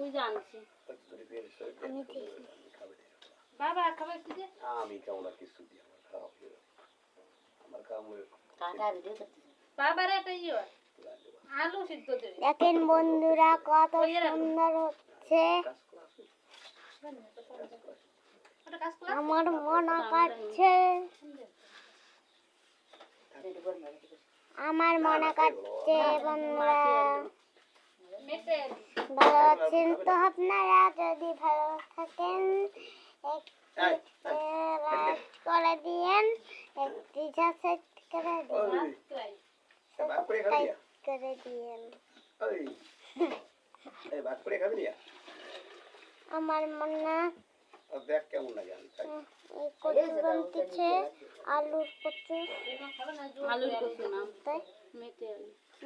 ওই জানছি বাবা খাবার কি দে আমি কেমন কিছু দি আমার খাওয়া হলো আমার কাম কাটা দিতে বাবার এটা ইও আলু সিদ্ধ দে দেখেন বন্ধুরা কত সুন্দর হচ্ছে আমার মনে কাটছে আমার মনে কাটছে বন্ধুরা ভালো আছেন তো আপনারা যদি ভালো থাকেন লাইক করে দিয়েন একটি সাবস্ক্রাইব করে দিয়েন আমার মনে দেখ কেমন লাগে এই কচু বানতেছে আলুর কচু আলুর কচু না তাই মেটে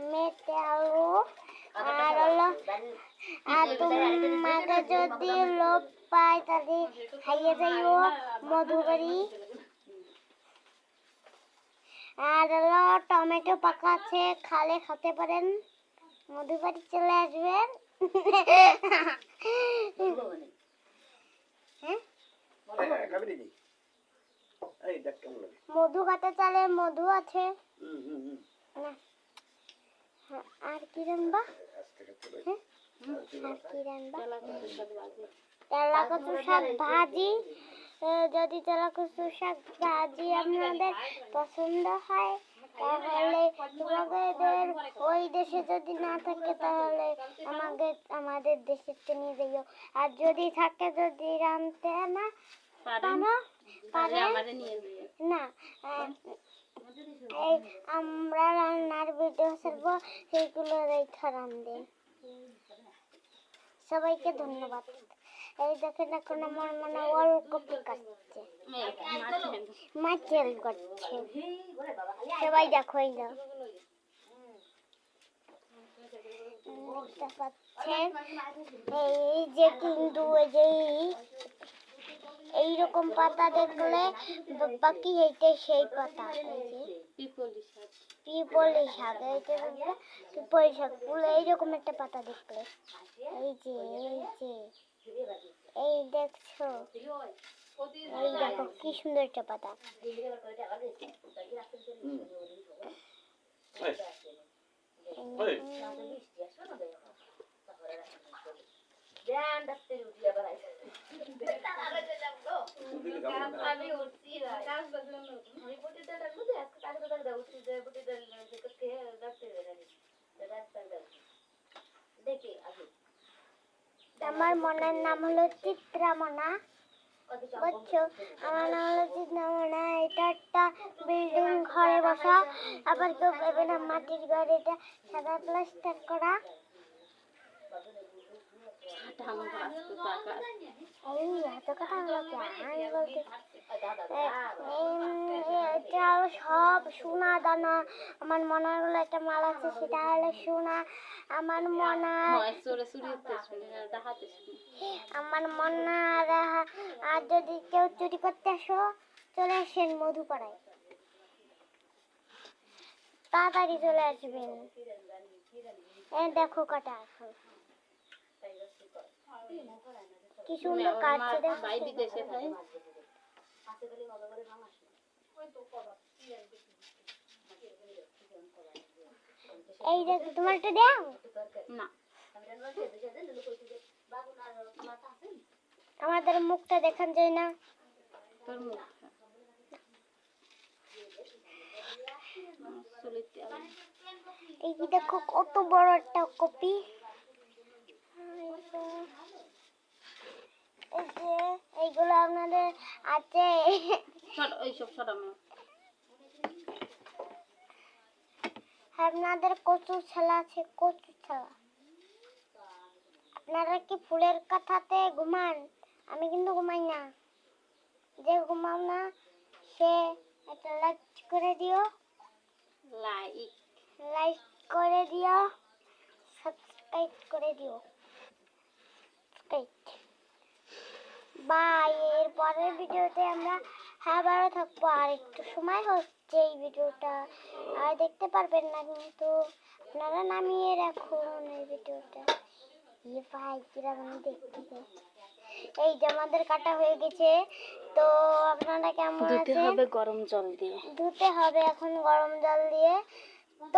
মেটে আলু আর হলো আর তোমাকে যদি লোভ পায় তাহলে খাইয়ে যাইও মধুবাড়ি আর হলো টমেটো পাকা আছে খালে খেতে পারেন মধুবাড়ি চলে আসবেন মধু খাতে চালে মধু আছে আর কি রান্না তেলা কচু শাক ভাজি যদি তেলা কচু শাক ভাজি আপনাদের পছন্দ হয় তাহলে তোমাদের ওই দেশে যদি না থাকে তাহলে আমাদের দেশে নিয়ে যাইও আর যদি থাকে যদি রাঁধতে না না এই আমরা রান্নার ভিডিও ছাড়বো সেইগুলো রেখা রাঁধবে সবাইকে ধন্যবাদ এই দেখেন এখন আমার মনে ওলকপি কাটছে মাছেল করছে সবাই দেখো এই না এই যে কিন্তু এইরকম পাতা দেখলে বাকি হইতে সেই পাতা পিপলি শাক পিপলি শাক পুরো এইরকম একটা পাতা দেখলে এই দেখছো এই দেখো কি সুন্দর একটা পাতা আমার মনের নাম হলো চিত্রামনা বুঝছো আমার নাম হলো চিত্রামনা এটা একটা বিল্ডিং ঘরে বসা আবার কেউ ভেবে না মাটির ঘর এটা সাদা প্লাস্টার করা সব সোনা দানা আমার মনে হলো একটা মাল আছে সেটা হলো সোনা আমার মনে আর যদি কেউ চুরি করতে আসো চলে আসেন মধুপাড়ায় তাড়াতাড়ি চলে আসবেন দেখো কাটা এখন কি সুন্দর কাটছে দেখো এই দেখ তোমার একটা দাও না আমাদের মুখটা দেখান যায় না তোর মুখটা এই দেখো কত বড় একটা কপি এইগুলো আপনাদের আছে আপনাদের কচু ছালা আছে কচু ছালা আপনারা কি ফুলের কথাতে ঘুমান আমি কিন্তু ঘুমাই না যে ঘুমাও না সে একটা লাইক করে দিও লাইক করে দিও সাবস্ক্রাইব করে দিও বাই এর পরের ভিডিওতে আমরা আবারও থাকবো আর একটু সময় হচ্ছে এই ভিডিওটা আর দেখতে পারবেন না কিন্তু আপনারা নামিয়ে রাখুন এই ভিডিওটা। ভাই কিরকম দেখতে, এই যে আমাদের কাটা হয়ে গেছে। তো আপনারা কেমন আছেন? ধুতে হবে গরম জল দিয়ে। ধুতে হবে এখন গরম জল দিয়ে। তো